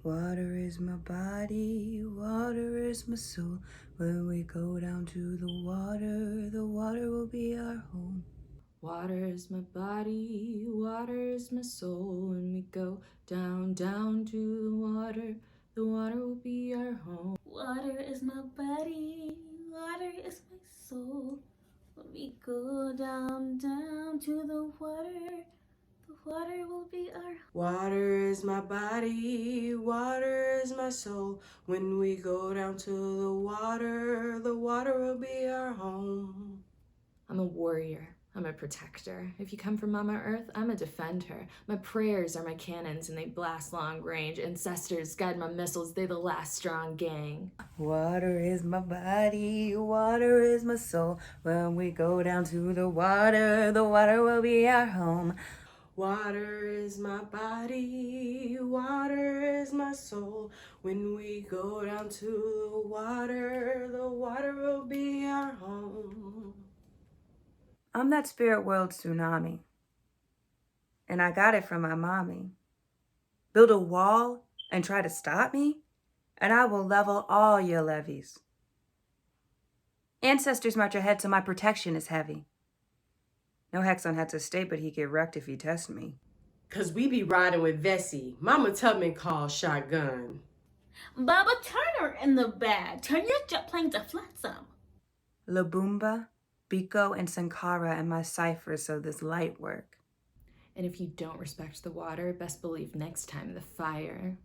Water is my body, water is my soul. When we go down to the water will be our home. Water is my body, water is my soul. When we go down, down to the water will be our home. Water is my body, water is my soul. When we go down, down to the water will be our home. Water is my body, water is my soul. When we go down to the water will be our home. I'm a warrior. I'm a protector. If you come from Mama Earth, I'm a defender. My prayers are my cannons and they blast long range. Ancestors guide my missiles, they the last strong gang. Water is my body, water is my soul. When we go down to the water will be our home. Water is my body, water is my soul. When we go down to the water will be our home. I'm that spirit world tsunami, and I got it from my mommy. Build a wall and try to stop me, and I will level all your levees. Ancestors march ahead, so my protection is heavy. No hex on Head's estate, but he get wrecked if he tests me. 'Cause we be riding with Vessi, Mama Tubman calls shotgun. Baba Turner in the bag. Turn your jet plane to flotsam. Labumba, Biko, and Sankara and my ciphers so this light work. And if you don't respect the water, best believe next time the fire.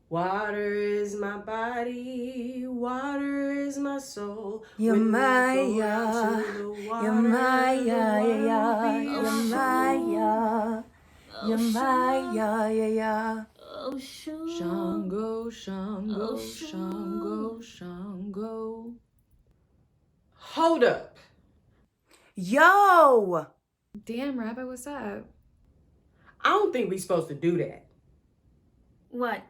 Water is my body, water is my soul. You're When we my go down to the water, you're my the water will be you're our my home. you're my Oh, shoot. Shango, Shango, Oh, shoot. Shango, Shango. Hold up. Yo! Damn, Rabbi, what's up? I don't think we supposed to do that. What?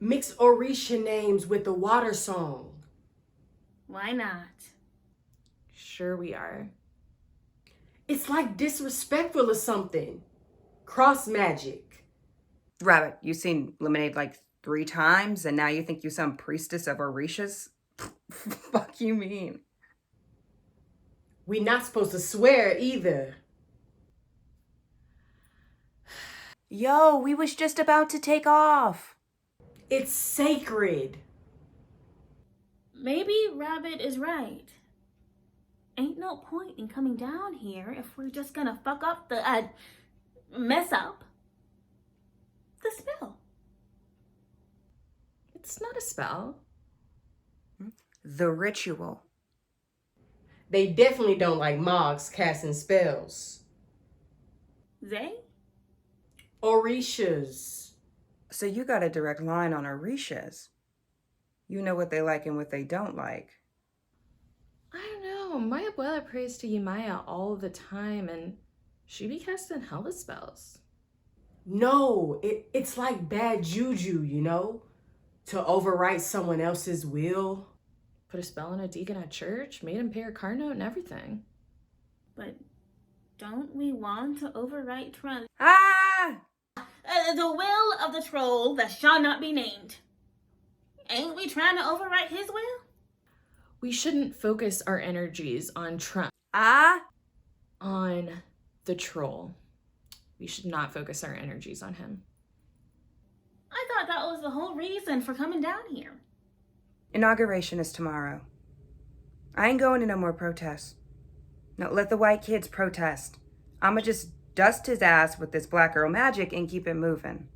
Mix Orisha names with the water song. Why not? Sure we are. It's like disrespectful or something. Cross magic. Rabbit, you seen Lemonade like 3 times and now you think you some priestess of Orishas? Fuck you mean? We not supposed to swear either. Yo, we was just about to take off. It's sacred. Maybe Rabbit is right. Ain't no point in coming down here if we're just gonna fuck up mess up the spell. It's not a spell. The ritual. They definitely don't like Mogs casting spells. They? Orishas. So you got a direct line on Orishas. You know what they like and what they don't like. I don't know. My abuela prays to Yemaya all the time and she be casting hella spells. No, it's like bad juju, you know? To overwrite someone else's will. Put a spell on a deacon at church, made him pay a car note and everything. But don't we want to overwrite Trump? Ah! The will of the troll that shall not be named. Ain't we trying to overwrite his will? We shouldn't focus our energies on Trump. On the troll. We should not focus our energies on him. I thought that was the whole reason for coming down here. Inauguration is tomorrow. I ain't going to no more protests. No, let the white kids protest. I'ma just dust his ass with this black girl magic and keep it moving.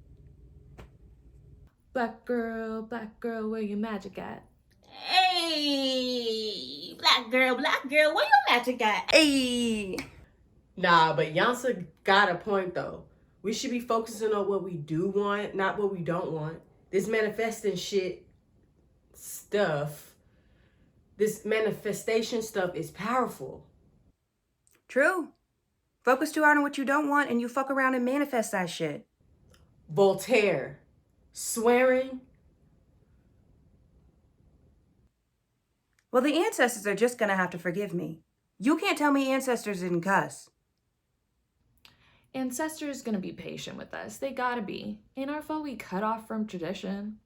Black girl, where your magic at? Hey, black girl, where your magic at? Hey! Nah, but Yansa got a point though. We should be focusing on what we do want, not what we don't want. This manifesting this manifestation stuff is powerful. True. Focus too hard on what you don't want and you fuck around and manifest that shit. Voltaire. Swearing. Well, the ancestors are just gonna have to forgive me. You can't tell me ancestors didn't cuss. Ancestors gonna be patient with us. They gotta be. Ain't our fault we cut off from tradition.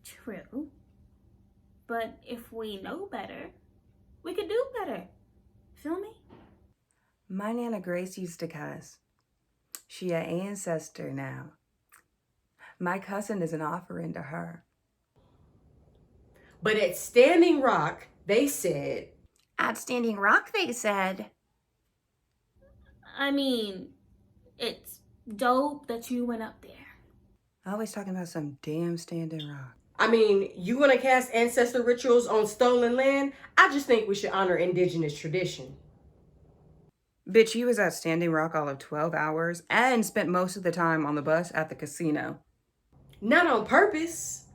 True. But if we know better, we could do better. Feel me? My Nana Grace used to cuss. She a ancestor now. My cousin is an offering to her. But at Standing Rock, they said, At Standing Rock, they said. I mean, it's dope that you went up there. Always talking about some damn Standing Rock. I mean, you want to cast ancestor rituals on stolen land? I just think we should honor indigenous tradition. Bitch, you was at Standing Rock all of 12 hours and spent most of the time on the bus at the casino. Not on purpose.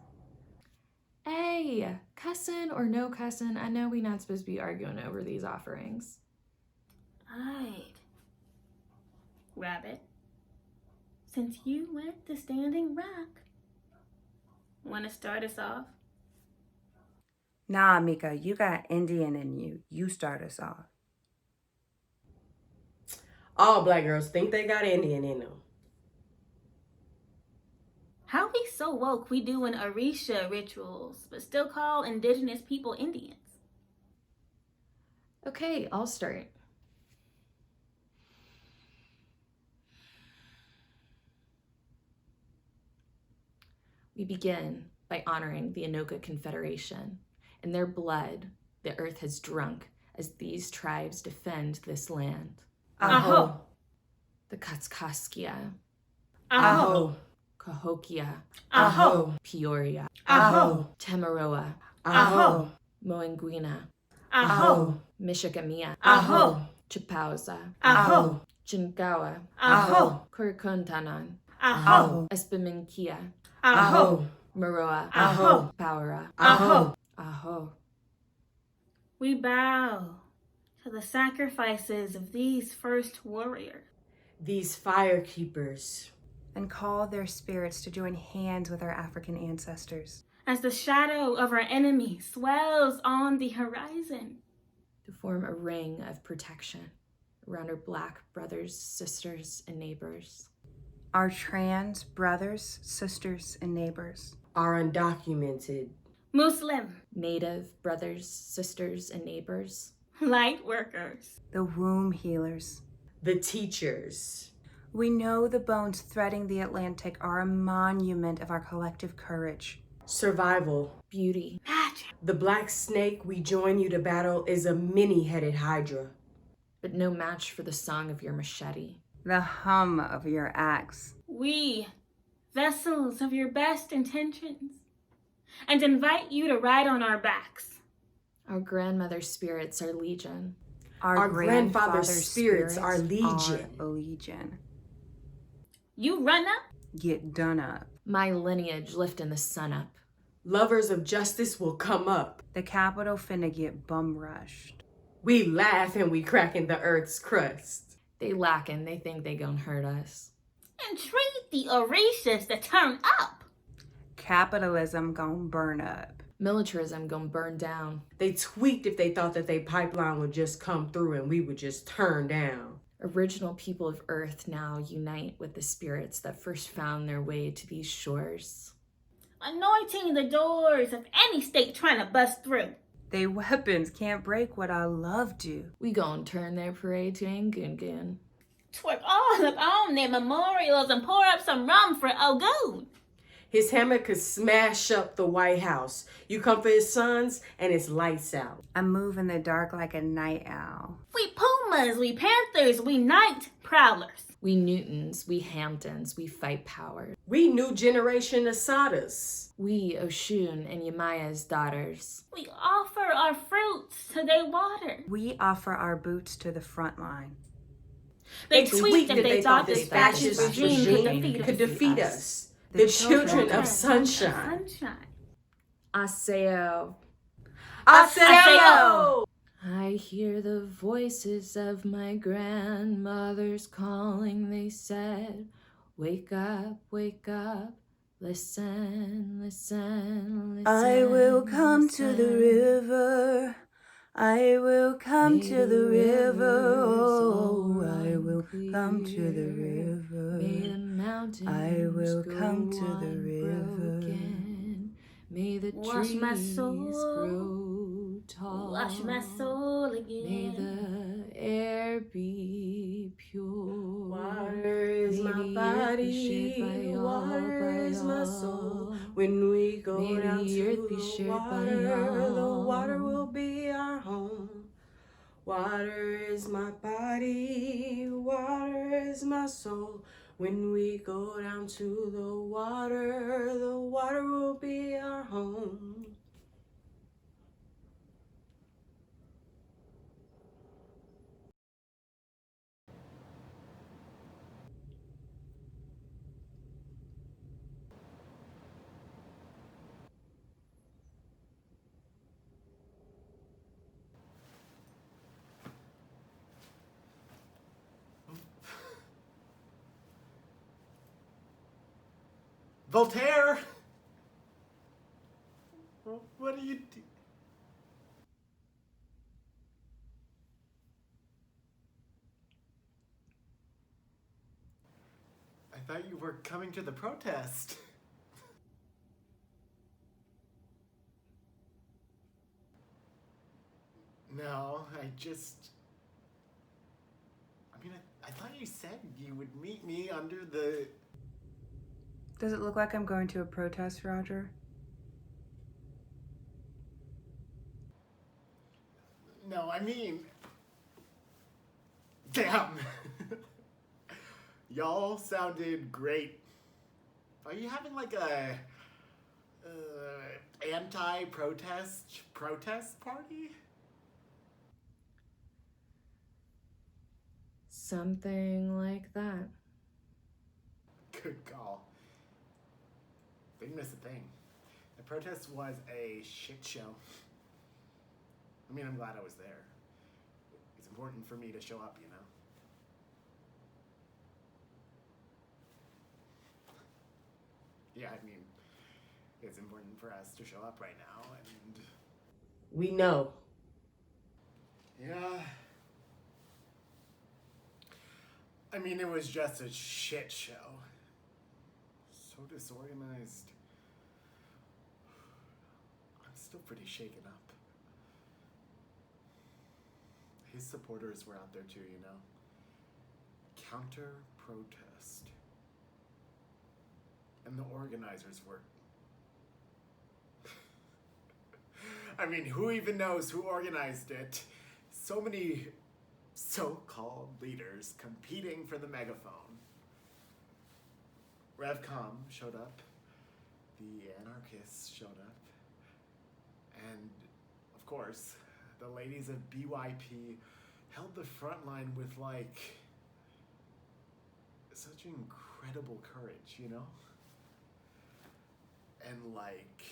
Hey, cussin' or no cussin', I know we not supposed to be arguing over these offerings. Right. Rabbit, since you went to Standing Rock, want to start us off? Nah, Mika, you got Indian in you. You start us off. All black girls think they got Indian in them. How we so woke we doing Orisha rituals, but still call indigenous people Indians? Okay, I'll start. We begin by honoring the Anoka Confederation. In their blood, the earth has drunk as these tribes defend this land. Aho. The Katskaskia, Aho. Cahokia, Aho. Peoria, Aho. Tamaroa, Aho. Moanguina, Aho. Mishigamia, Aho. Chipausa, Aho. Chingawa, Aho. Kurikontanan, Aho. Espiminkia, Aho. Maroa, Aho. Paura, Aho. Aho. We bow to the sacrifices of these first warriors. These fire keepers. And call their spirits to join hands with our African ancestors. As the shadow of our enemy swells on the horizon, To form a ring of protection around our black brothers, sisters, and neighbors. Our trans brothers, sisters, and neighbors. Are undocumented. Muslim, Native brothers, sisters, and neighbors. light workers, The womb healers. The teachers. We know the bones threading the Atlantic are a monument of our collective courage. Survival. Beauty. magic, The black snake we join you to battle is a many-headed hydra. But no match for the song of your machete. The hum of your axe. we, vessels of your best intentions, and invite you to ride on our backs. Our grandmother's spirits are legion. Our grandfather's spirits are legion. Are legion. You run up, Get done up. My lineage lifting the sun up. Lovers of justice will come up. The capital finna get bum rushed. We laugh and we crack in the earth's crust. They lacking, they think they gon' hurt us. and treat the Orishas to turn up. Capitalism gon' burn up. Militarism gon' burn down. They tweaked if they thought that they pipeline would just come through and we would just turn down. Original people of Earth now unite with the spirits that first found their way to these shores. Anointing the doors of any state trying to bust through. They weapons can't break what our love do. We gon' turn their parade to Ngungun. Twerk all up on their memorials and pour up some rum for Ogun. His hammer could smash up the White House. You come for his sons and it's lights out. I move in the dark like a night owl. We pumas, we panthers, we night prowlers. We Newtons, we Hamptons, we fight power. We new generation Asadas. We Oshun and Yamaya's daughters. We offer our fruits to their water. We offer our boots to the front line. They tweaked if they thought this fascist regime could defeat us. The children of sunshine. Aseo. Aseo! I hear the voices of my grandmothers calling. They said, wake up, listen, listen, listen. I will come to the river. I will come May to the river, rivers oh, all I run will come to the clear. May the river. mountains I will go come to the river. unbroken. May the Wash my trees soul, grow tall. wash my soul May again. the air be pure. Water is May my the earth be shared body, by all, water is my soul. When we go May down the to earth be the shared by water, the all. water will be our home. Water is my body, water is my soul. When we go down to the water will be our home. Voltaire! What are you do? I thought you were coming to the protest. No, I mean, I thought you said you would meet me under the... Does it look like I'm going to a protest, Roger? No, I mean... Damn! Y'all sounded great. Are you having like a... protest party? Something like that. Good call. Didn't miss a thing. The protest was a shit show. I mean, I'm glad I was there. It's important for me to show up, you know? Yeah, I mean, it's important for us to show up right now, and... We know. Yeah. I mean, it was just a shit show. So disorganized. I'm still pretty shaken up. His supporters were out there too, you know? Counter-protest. And the organizers were... I mean, who even knows who organized it? So many so-called leaders competing for the megaphone. Revcom showed up. The anarchists showed up. And, of course, the ladies of BYP held the front line with, like, such incredible courage, you know? And, like,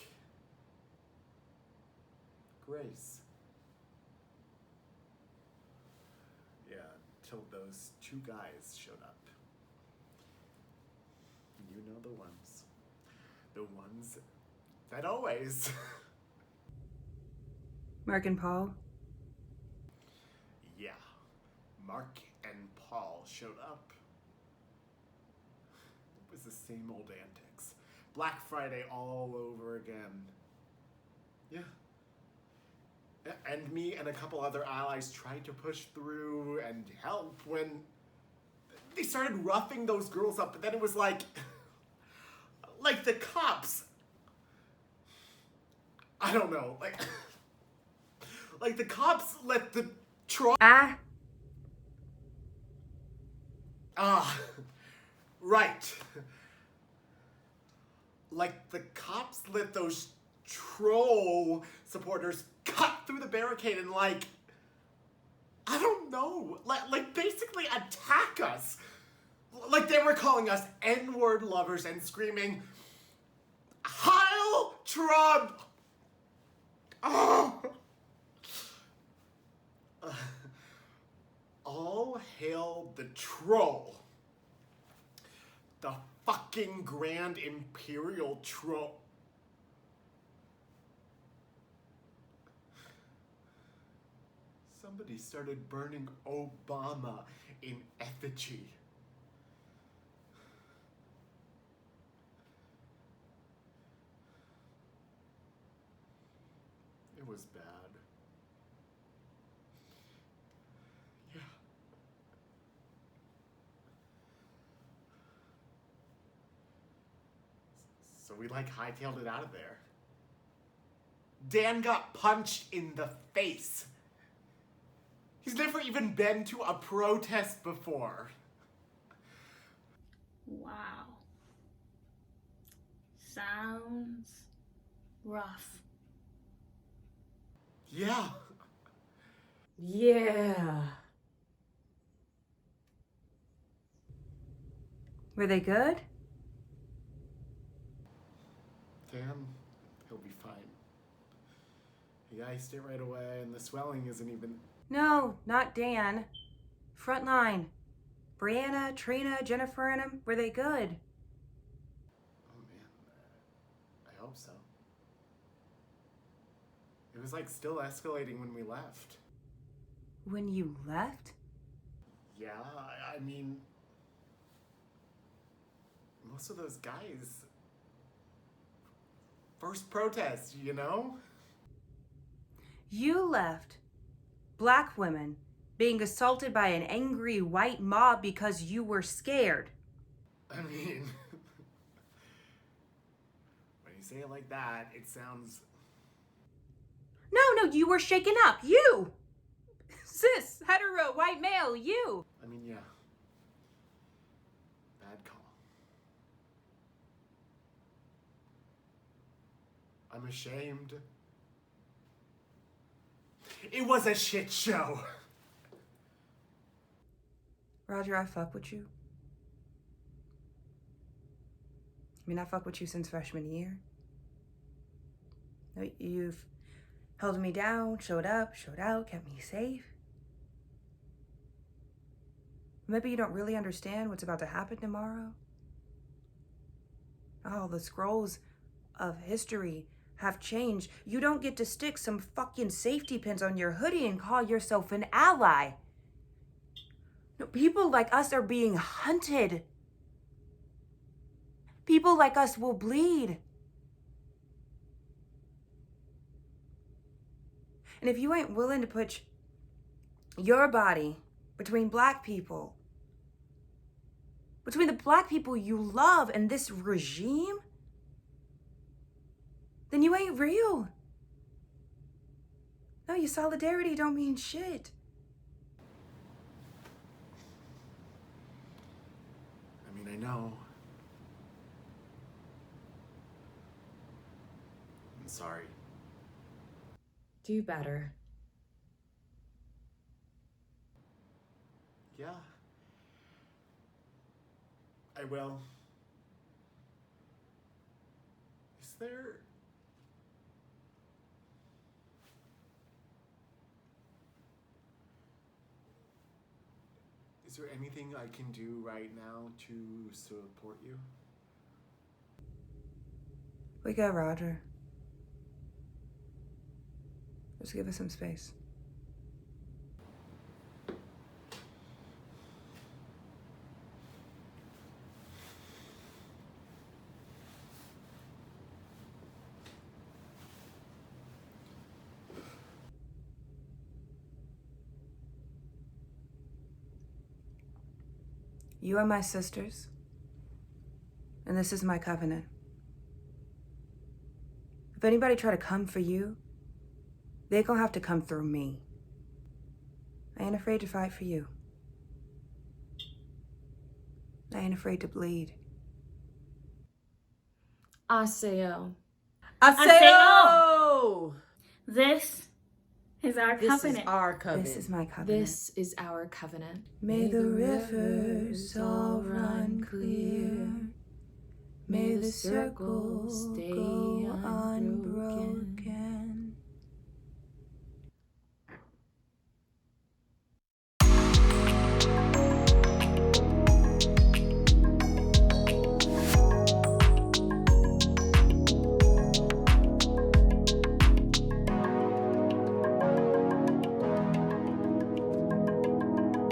grace. Yeah, till those two guys showed up. You know the ones. The ones that always... Mark and Paul? Yeah, Mark and Paul showed up. It was the same old antics. Black Friday all over again. Yeah. And me and a couple other allies tried to push through and help when they started roughing those girls up, but then it was like the cops. I don't know, like the cops let the right. Like the cops let those troll supporters cut through the barricade and like, I don't know, like basically attack us. Like they were calling us N-word lovers and screaming, Heil Trump! Oh. All hail the troll. The fucking Grand Imperial Troll. Somebody started burning Obama in effigy. It was bad. Yeah. So we hightailed it out of there. Dan got punched in the face. He's never even been to a protest before. Wow. Sounds rough. Yeah. Yeah. Were they good? Dan, he'll be fine. He iced it right away, and the swelling isn't even... No, not Dan. Frontline. Brianna, Trina, Jennifer, and him. Were they good? Oh, man. I hope so. It was still escalating when we left. When you left? Yeah, I mean... Most of those guys... First protest, you know? You left. Black women being assaulted by an angry white mob because you were scared. I mean... when you say it like that, it sounds... No, you were shaken up. You! Cis, hetero, white male, you! I mean, yeah. Bad call. I'm ashamed. It was a shit show. Roger, I fuck with you. I fuck with you since freshman year. You've held me down, showed up, showed out, kept me safe. Maybe you don't really understand what's about to happen tomorrow. Oh, the scrolls of history have changed. You don't get to stick some fucking safety pins on your hoodie and call yourself an ally. No, people like us are being hunted. People like us will bleed. And if you ain't willing to put your body between black people, between the black people you love and this regime, then you ain't real. No, your solidarity don't mean shit. I mean, I know. I'm sorry. Do better. Yeah. I will. Is there... Is there anything I can do right now to support you? We got Roger. Just give us some space. You are my sisters, and this is my covenant. If anybody try to come for you, they gonna have to come through me. I ain't afraid to fight for you. I ain't afraid to bleed. Aseo. Aseo! This is our This covenant. is our covenant. This is my covenant. This is our covenant. May the rivers all run clear. May the circles stay go unbroken.